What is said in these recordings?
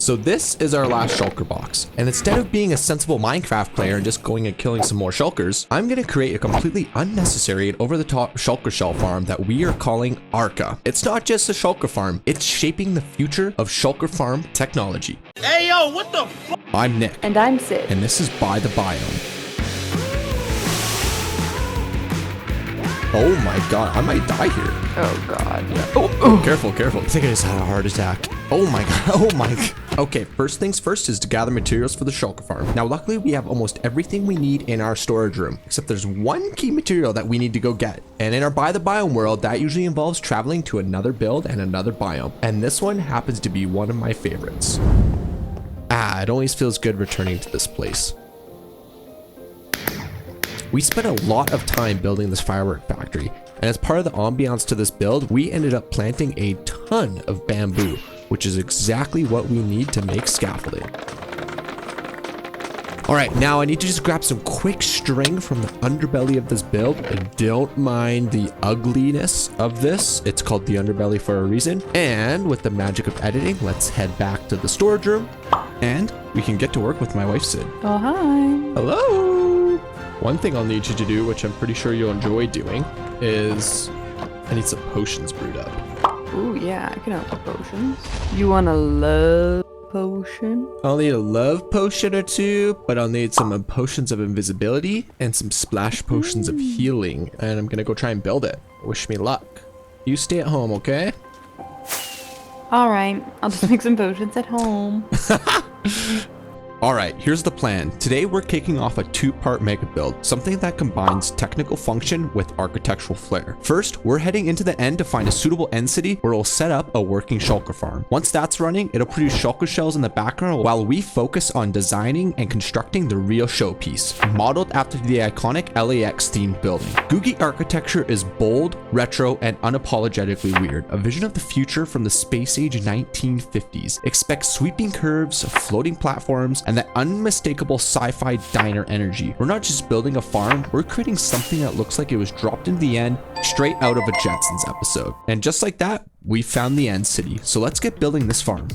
So this is our last shulker box. And instead of being a sensible Minecraft player and just going and killing some more shulkers, I'm going to create a completely unnecessary and over-the-top shulker shell farm that we are calling Arca. It's not just a shulker farm, it's shaping the future of shulker farm technology. Hey yo, what the fuck? I'm Nick. And I'm Sid. And this is By the Biome. Oh my god, I might die here. Oh god. Yeah. Oh, careful, careful. I think I just had a heart attack. Oh my god, oh my god. Okay, first things first is to gather materials for the shulker farm. Now, luckily, we have almost everything we need in our storage room, except there's one key material that we need to go get. And in our By the Biome world, that usually involves traveling to another build and another biome. And this one happens to be one of my favorites. It always feels good returning to this place. We spent a lot of time building this firework factory, and as part of the ambiance to this build, we ended up planting a ton of bamboo, which is exactly what we need to make scaffolding. All right, now I need to just grab some quick string from the underbelly of this build. And don't mind the ugliness of this. It's called the underbelly for a reason. And with the magic of editing, let's head back to the storage room and we can get to work with my wife, Sid. Oh, hi. Hello. One thing I'll need you to do, which I'm pretty sure you'll enjoy doing, is I need some potions brewed up. Ooh, yeah, I can have potions. You want a love potion? I'll need a love potion or two, but I'll need some potions of invisibility and some splash potions of healing. And I'm gonna go try and build it. Wish me luck. You stay at home, okay? All right, I'll just make some potions at home. All right, here's the plan. Today we're kicking off a two-part mega build, something that combines technical function with architectural flair. First, we're heading into the end to find a suitable end city where we'll set up a working shulker farm. Once that's running, it'll produce shulker shells in the background while we focus on designing and constructing the real showpiece, modeled after the iconic LAX themed building. Googie architecture is bold, retro, and unapologetically weird, a vision of the future from the space age 1950s. Expect sweeping curves, floating platforms, and that unmistakable sci-fi diner energy. We're not just building a farm, we're creating something that looks like it was dropped into the end straight out of a Jetsons episode. And just like that, we found the end city. So let's get building this farm.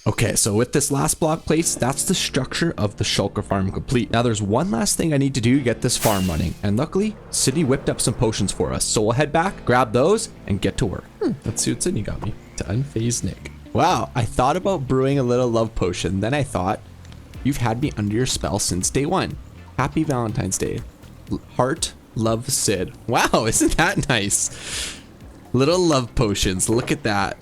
Okay, so with this last block placed, that's the structure of the shulker farm complete. Now there's one last thing I need to do to get this farm running, and luckily, Sydney whipped up some potions for us. So we'll head back, grab those, and get to work. Let's see what Sydney got me. To unfazed Nick. Wow, I thought about brewing a little love potion, then I thought, you've had me under your spell since day one. Happy Valentine's Day. Heart, love, Sid. Wow, isn't that nice? Little love potions, look at that.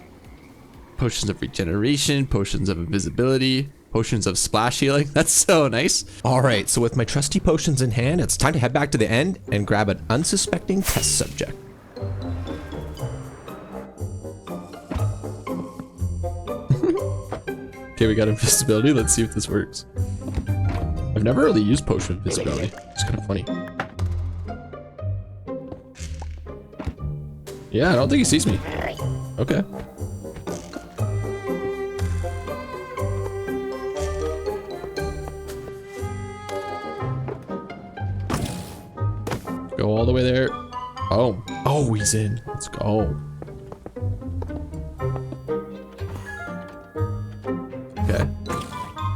Potions of regeneration, potions of invisibility, potions of splash healing. That's so nice. All right, so with my trusty potions in hand, it's time to head back to the end and grab an unsuspecting test subject. Okay, we got invisibility. Let's see if this works. I've never really used potion of invisibility. It's kind of funny. Yeah, I don't think he sees me. Okay. Go all the way there. Oh, he's in. Let's go. Okay.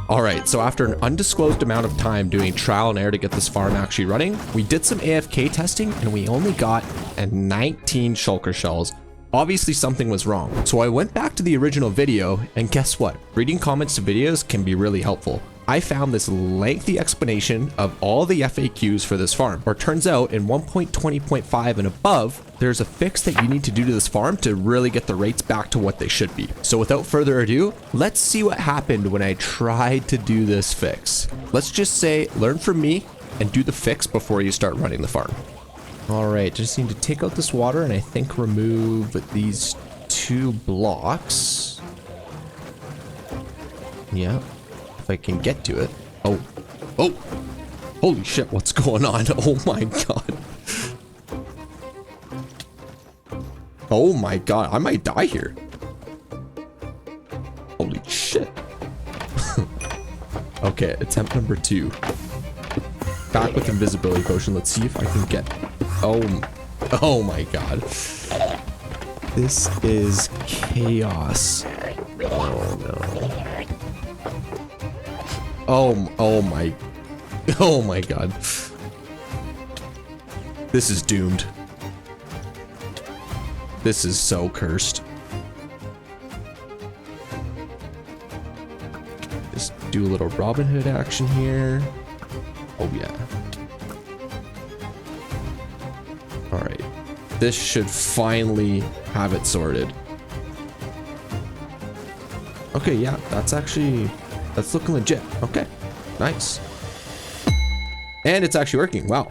All right, so after an undisclosed amount of time doing trial and error to get this farm actually running, we did some AFK testing and we only got 19 shulker shells. Obviously something was wrong. So I went back to the original video and guess what? Reading comments to videos can be really helpful. I found this lengthy explanation of all the FAQs for this farm. Or turns out in 1.20.5 and above, there's a fix that you need to do to this farm to really get the rates back to what they should be. So without further ado, let's see what happened when I tried to do this fix. Let's just say, learn from me and do the fix before you start running the farm. All right, just need to take out this water and I think remove these 2 blocks. Yeah. If I can get to it. Oh, holy shit, what's going on? Oh my god. Oh my god, I might die here. Holy shit. Okay, attempt number 2. Back with invisibility potion. Let's see if I can get... Oh my god. This is chaos. Oh no. Oh my god. This is doomed. This is so cursed. Just do a little Robin Hood action here. Oh yeah. All right. This should finally have it sorted. Okay, yeah, that's looking legit. Okay, nice. And it's actually working. Wow.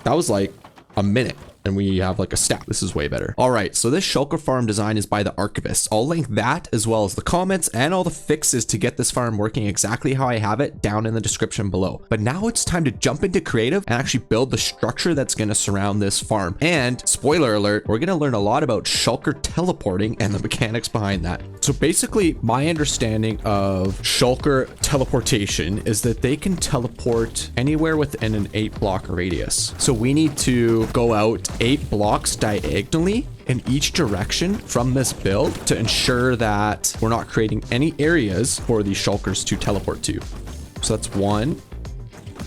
That was like a minute. And we have like a stat. This is way better. All right, so this Shulker Farm design is by the Archivist. I'll link that as well as the comments and all the fixes to get this farm working exactly how I have it down in the description below. But now it's time to jump into creative and actually build the structure that's going to surround this farm. And spoiler alert, we're going to learn a lot about Shulker teleporting and the mechanics behind that. So basically, my understanding of Shulker teleportation is that they can teleport anywhere within an 8-block radius. So we need to go out 8 blocks diagonally in each direction from this build to ensure that we're not creating any areas for these shulkers to teleport to. So that's 1,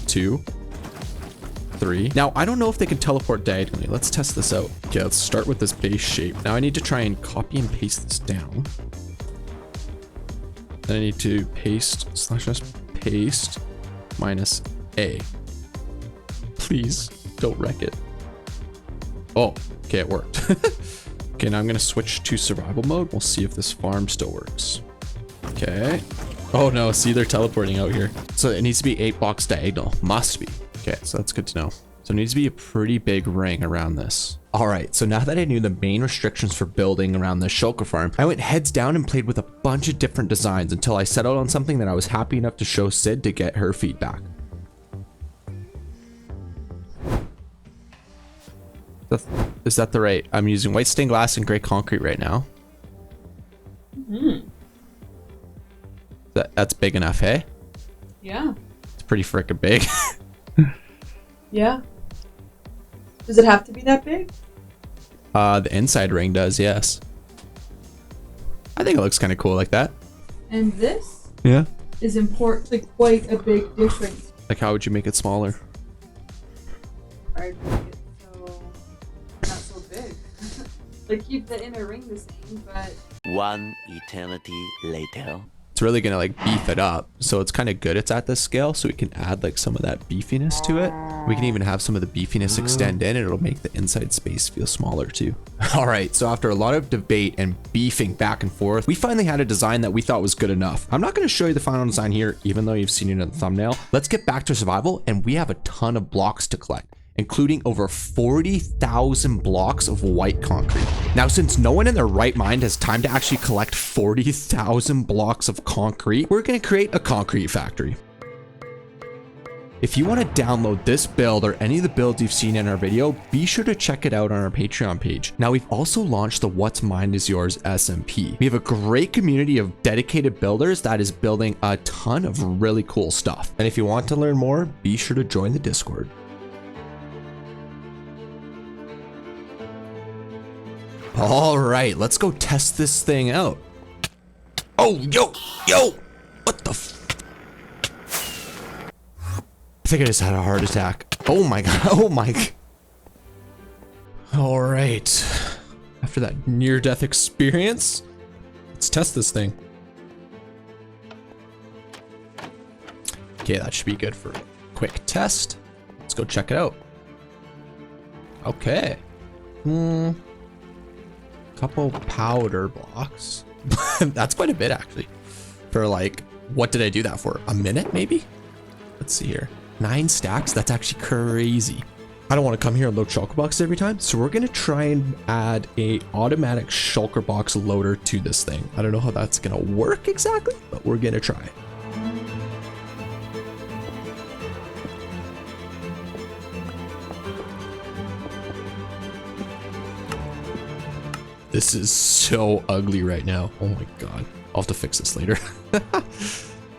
2, 3. Now, I don't know if they can teleport diagonally. Let's test this out. Okay, let's start with this base shape. Now I need to try and copy and paste this down. Then I need to paste /s paste minus A. Please don't wreck it. Oh, okay, it worked. Okay, now I'm gonna switch to survival mode. We'll see if this farm still works. Okay. Oh no, see, they're teleporting out here. So it needs to be 8 blocks diagonal. Must be. Okay, so that's good to know. So it needs to be a pretty big ring around this. All right, so now that I knew the main restrictions for building around the Shulker farm, I went heads down and played with a bunch of different designs until I settled on something that I was happy enough to show Sid to get her feedback. Is that the right? I'm using white stained glass and gray concrete right now. That's big enough, hey? Yeah. It's pretty freaking big. Yeah. Does it have to be that big? The inside ring does, yes. I think it looks kind of cool like that. And this? Yeah. Is important, like quite a big difference. Like, how would you make it smaller? I'd make it so not so big. Like keep the inner ring the same, but 1 eternity later. It's really gonna like beef it up, so it's kind of good it's at this scale, so we can add like some of that beefiness to it. We can even have some of the beefiness extend in, and it'll make the inside space feel smaller too. All right, so after a lot of debate and beefing back and forth, we finally had a design that we thought was good enough. I'm not going to show you the final design here, even though you've seen it in the thumbnail. Let's get back to survival, and we have a ton of blocks to collect, including over 40,000 blocks of white concrete. Now, since no one in their right mind has time to actually collect 40,000 blocks of concrete, we're gonna create a concrete factory. If you want to download this build or any of the builds you've seen in our video, be sure to check it out on our Patreon page. Now, we've also launched the What's Mine is Yours SMP. We have a great community of dedicated builders that is building a ton of really cool stuff. And if you want to learn more, be sure to join the Discord. All right, let's go test this thing out. Oh, yo, what the I think I just had a heart attack. Oh my god, oh my. All right, after that near-death experience, let's test this thing. Okay, that should be good for a quick test. Let's go check it out. Okay. Couple powder blocks. That's quite a bit actually. For like, what did I do that for? A minute maybe? Let's see here. 9 stacks? That's actually crazy. I don't want to come here and load shulker boxes every time, so we're gonna try and add a automatic shulker box loader to this thing. I don't know how that's gonna work exactly, but we're gonna try. This is so ugly right now. Oh my god. I'll have to fix this later.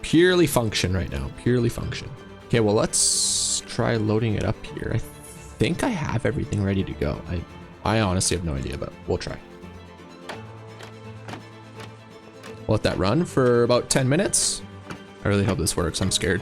Purely function right now. Purely function. Okay, well, let's try loading it up here. I think I have everything ready to go. I honestly have no idea, but we'll try. We'll let that run for about 10 minutes. I really hope this works. I'm scared.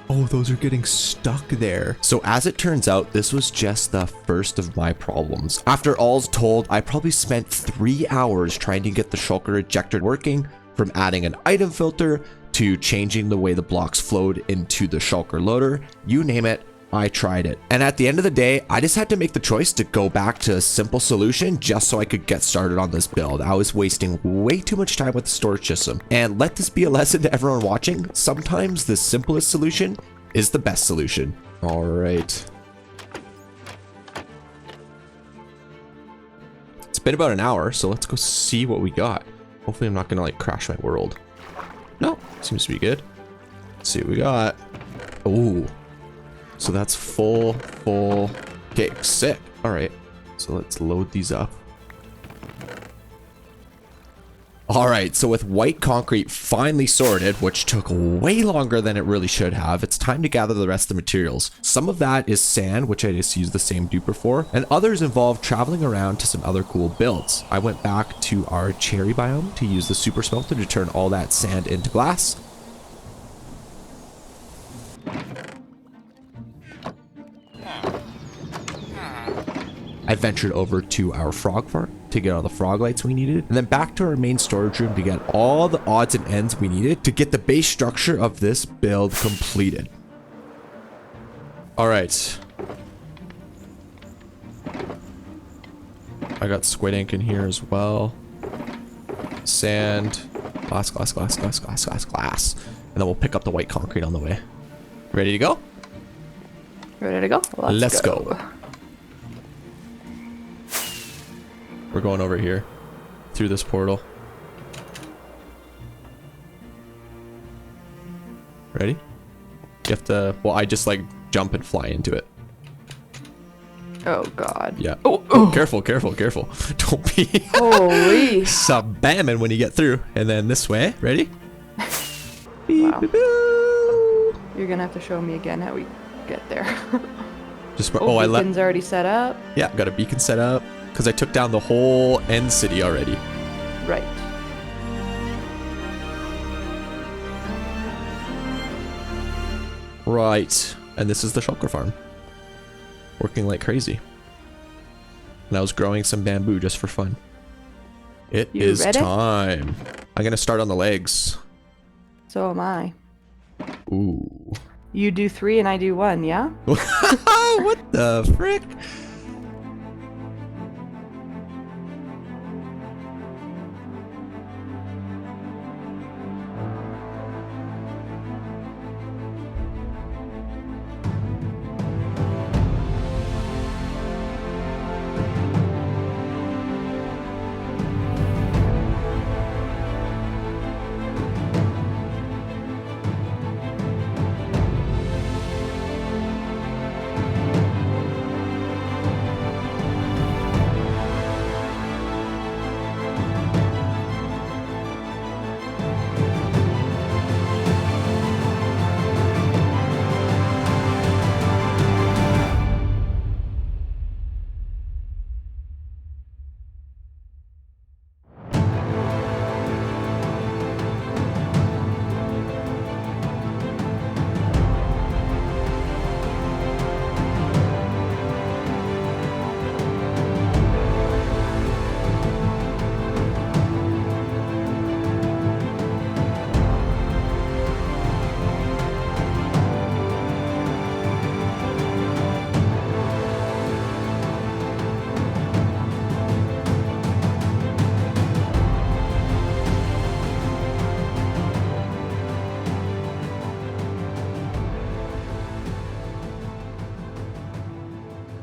Oh, those are getting stuck there. So as it turns out, this was just the first of my problems. After all's told, I probably spent 3 hours trying to get the shulker ejector working, from adding an item filter to changing the way the blocks flowed into the shulker loader. You name it, I tried it. And at the end of the day, I just had to make the choice to go back to a simple solution just so I could get started on this build. I was wasting way too much time with the storage system. And let this be a lesson to everyone watching. Sometimes the simplest solution is the best solution. All right. It's been about an hour, so let's go see what we got. Hopefully I'm not gonna like crash my world. No, seems to be good. Let's see what we got. Oh. So that's full. Okay, sick. All right, so let's load these up. All right, so with white concrete finally sorted, which took way longer than it really should have, it's time to gather the rest of the materials. Some of that is sand, which I just used the same duper for, and others involve traveling around to some other cool builds. I went back to our cherry biome to use the super smelter to turn all that sand into glass. I ventured over to our frog farm to get all the frog lights we needed, and then back to our main storage room to get all the odds and ends we needed to get the base structure of this build completed. All right. I got squid ink in here as well. Sand, glass. And then we'll pick up the white concrete on the way. Ready to go? Ready to go? Let's go. We're going over here through this portal. Ready? You have to, well, I just like jump and fly into it. Oh god. Yeah. Oh, careful. Don't be Holy. Sabamming when you get through. And then this way. Ready? Wow. Beep, boo. You're gonna have to show me again how we get there. Just oh, I left. beacon's already set up. Yeah, got a beacon set up because I took down the whole end city already. Right. Right. And this is the Shulker farm. Working like crazy. And I was growing some bamboo just for fun. It is ready? time. I'm gonna start on the legs. So am I. Ooh. You do 3 and I do 1, yeah? What the frick?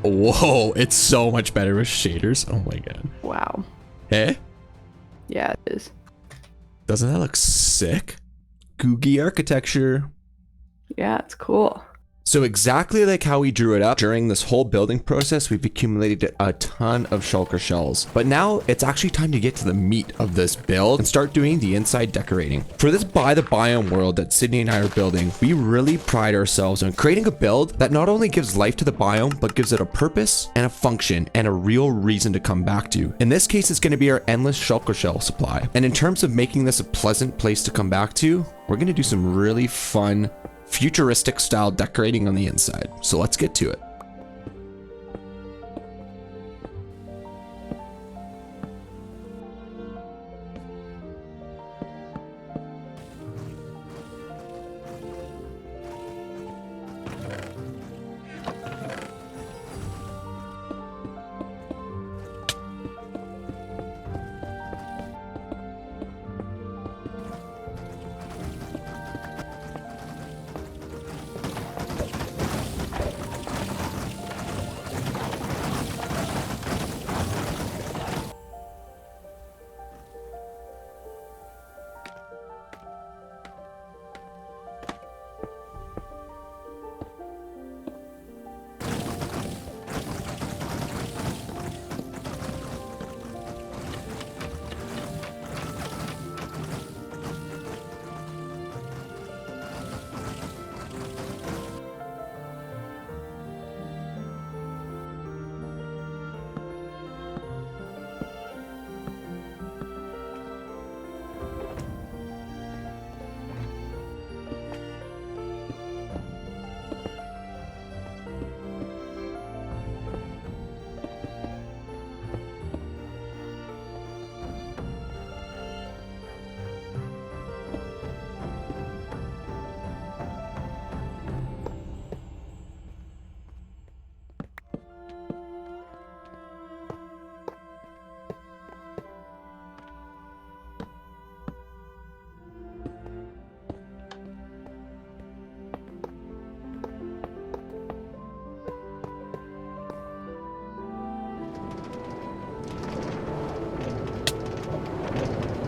Whoa, it's so much better with shaders. Oh my god. Wow. Hey? Yeah, it is. Doesn't that look sick? Googie architecture. Yeah, it's cool. So exactly like how we drew it up, during this whole building process, we've accumulated a ton of shulker shells. But now it's actually time to get to the meat of this build and start doing the inside decorating. For this By the Biome world that Sydney and I are building, we really pride ourselves on creating a build that not only gives life to the biome, but gives it a purpose and a function and a real reason to come back to. In this case, it's going to be our endless shulker shell supply. And in terms of making this a pleasant place to come back to, we're going to do some really fun futuristic style decorating on the inside. So let's get to it.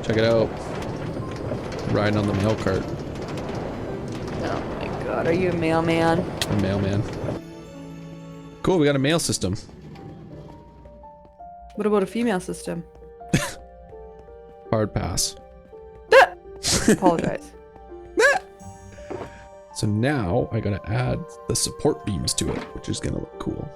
Check it out. Riding on the mail cart. Oh my god, are you a mailman? A mailman. Cool, we got a mail system. What about a female system? Hard pass. Apologize. So now I gotta add the support beams to it, which is gonna look cool.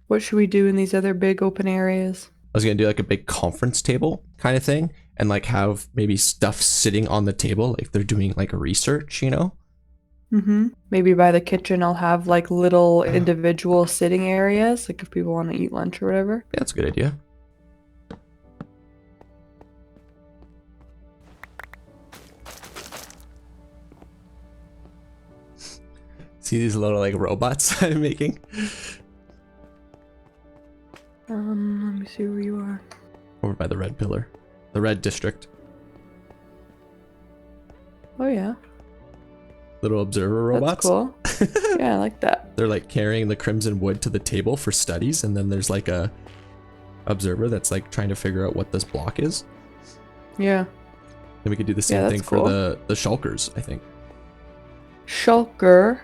What should we do in these other big open areas? I was gonna do like a big conference table kind of thing and like have maybe stuff sitting on the table like they're doing like a research, you know? Mm-hmm. Maybe by the kitchen I'll have like little individual sitting areas, like if people want to eat lunch or whatever. Yeah, that's a good idea. See these little like robots I'm making? Let me see where you are. Over by the red pillar. The red district. Oh yeah. Little observer robots. That's cool. Yeah, I like that. They're like carrying the crimson wood to the table for studies, and then there's like a observer that's like trying to figure out what this block is. Yeah. Then we could do the same Yeah, thing that's for cool. the shulkers, I think. Shulker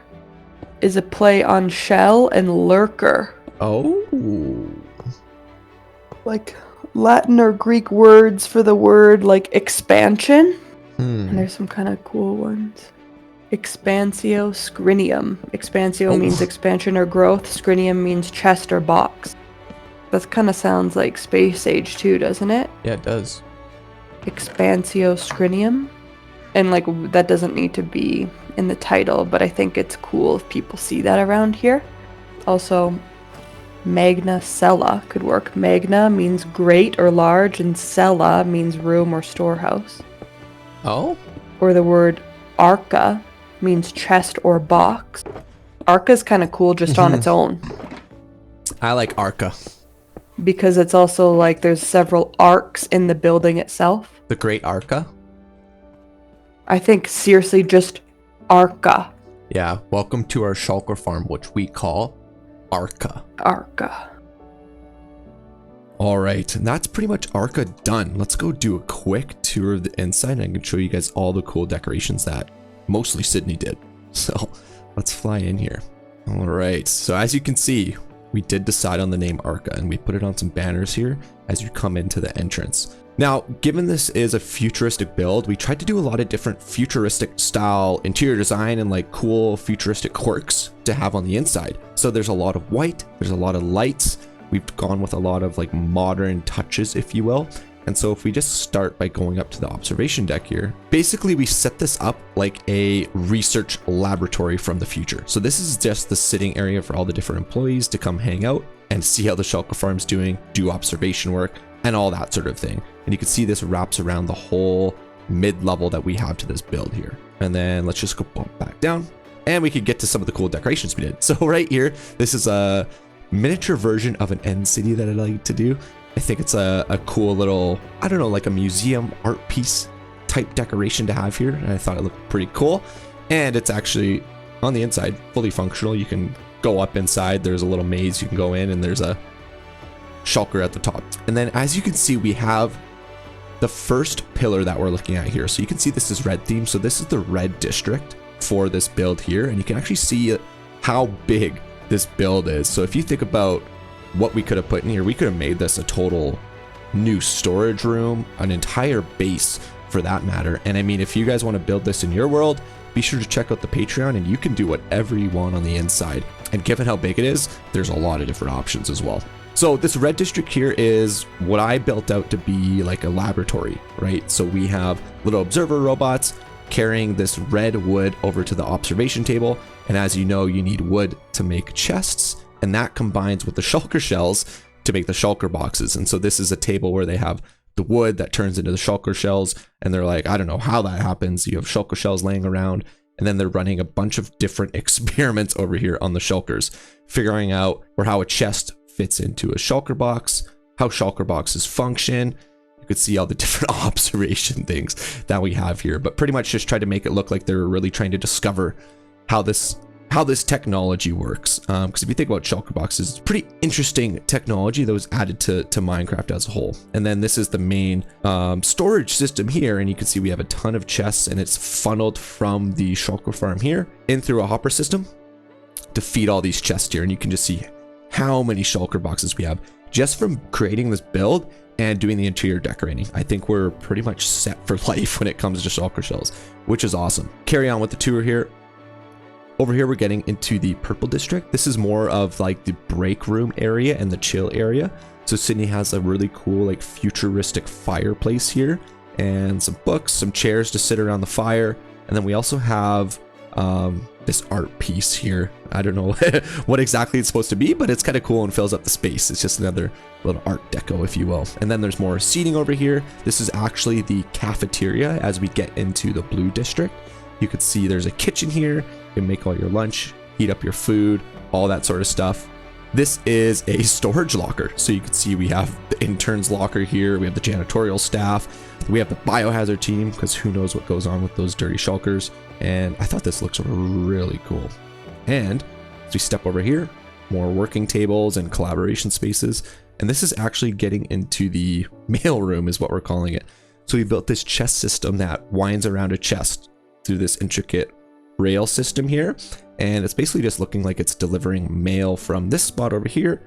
is a play on shell and lurker. Oh. Like Latin or Greek words for the word like expansion. And there's some kind of cool ones. Expansio scrinium. Expansio means expansion or growth. Scrinium means chest or box. That kind of sounds like space age too, doesn't it? Yeah, it does. Expansio Scrinium. And like that doesn't need to be in the title, but I think it's cool if people see that around here. Also, Magna Cella could work. Magna means great or large, and cella means room or storehouse. Oh? Or the word arca means chest or box. Arca's kind of cool just on its own. I like Arca. Because it's also like there's several arcs in the building itself. The Great Arca? I think seriously just Arca. Yeah, welcome to our Shulker farm, which we call Arca. Arca. All right, and that's pretty much Arca done. Let's go do a quick tour of the inside, and I can show you guys all the cool decorations that mostly Sydney did. So let's fly in here. All right, so as you can see, we did decide on the name Arca, and we put it on some banners here as you come into the entrance. Now, given this is a futuristic build, we tried to do a lot of different futuristic style interior design and like cool futuristic quirks to have on the inside. So there's a lot of white, there's a lot of lights. We've gone with a lot of like modern touches, if you will. And so if we just start by going up to the observation deck here, basically we set this up like a research laboratory from the future. So this is just the sitting area for all the different employees to come hang out and see how the Shulker farm's doing, do observation work, and all that sort of thing. And you can see this wraps around the whole mid-level that we have to this build here. And then let's just go bump back down and we could get to some of the cool decorations we did. So right here, this is a miniature version of an end city that I like to do. I think it's a cool little, I don't know, like a museum art piece type decoration to have here. And I thought it looked pretty cool. And it's actually on the inside, fully functional. You can go up inside. There's a little maze you can go in and there's a shulker at the top. And then as you can see, we have the first pillar that we're looking at here. So you can see this is red theme. So this is the red district for this build here. And you can actually see how big this build is. So if you think about what we could have put in here, we could have made this a total new storage room, an entire base for that matter. And I mean, if you guys want to build this in your world, be sure to check out the Patreon and you can do whatever you want on the inside. And given how big it is, there's a lot of different options as well. So this red district here is what I built out to be like a laboratory, right? So we have little observer robots carrying this red wood over to the observation table. And as you know, you need wood to make chests, and that combines with the shulker shells to make the shulker boxes. And so this is a table where they have the wood that turns into the shulker shells, and they're like, I don't know how that happens. You have shulker shells laying around, and then they're running a bunch of different experiments over here on the shulkers, figuring out or how a chest fits into a shulker box, how shulker boxes function. You could see all the different observation things that we have here, but pretty much just try to make it look like they're really trying to discover how this technology works. Because if you think about shulker boxes, it's pretty interesting technology that was added to Minecraft as a whole. And then this is the main storage system here, and you can see we have a ton of chests, and it's funneled from the Shulker farm here in through a hopper system to feed all these chests here. And you can just see how many shulker boxes we have just from creating this build and doing the interior decorating. I think we're pretty much set for life when it comes to shulker shells, which is awesome. Carry on with the tour here. Over here, we're getting into the purple district. This is more of like the break room area and the chill area. So Sydney has a really cool like futuristic fireplace here and some books, some chairs to sit around the fire. And then we also have this art piece here. I don't know what exactly it's supposed to be, but it's kind of cool and fills up the space. It's just another little art deco, if you will. And then there's more seating over here. This is actually the cafeteria as we get into the blue district. You can see there's a kitchen here. You can make all your lunch, heat up your food, all that sort of stuff. This is a storage locker. So you can see we have the intern's locker here. We have the janitorial staff. We have the biohazard team, because who knows what goes on with those dirty shulkers. And I thought this looks really cool. And as we step over here, more working tables and collaboration spaces. And this is actually getting into the mail room is what we're calling it. So we built this chest system that winds around a chest through this intricate rail system here. And it's basically just looking like it's delivering mail from this spot over here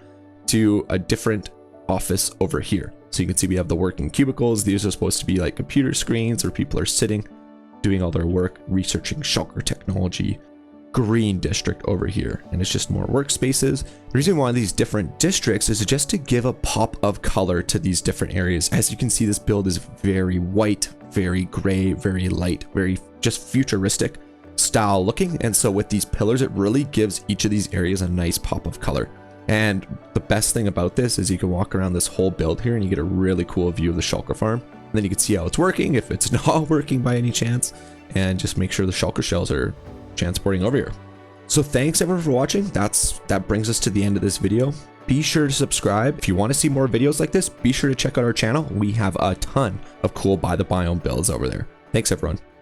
to a different office over here. So you can see we have the working cubicles. These are supposed to be like computer screens where people are sitting, doing all their work, researching shulker technology, green district over here, and it's just more workspaces. The reason why these different districts is just to give a pop of color to these different areas. As you can see, this build is very white, very gray, very light, very just futuristic style looking. And so with these pillars, it really gives each of these areas a nice pop of color. And the best thing about this is you can walk around this whole build here and you get a really cool view of the Shulker farm. And then you can see how it's working, if it's not working by any chance, and just make sure the Shulker shells are transporting over here. So thanks everyone for watching. That brings us to the end of this video. Be sure to subscribe. If you want to see more videos like this, be sure to check out our channel. We have a ton of cool By the Biome builds over there. Thanks everyone.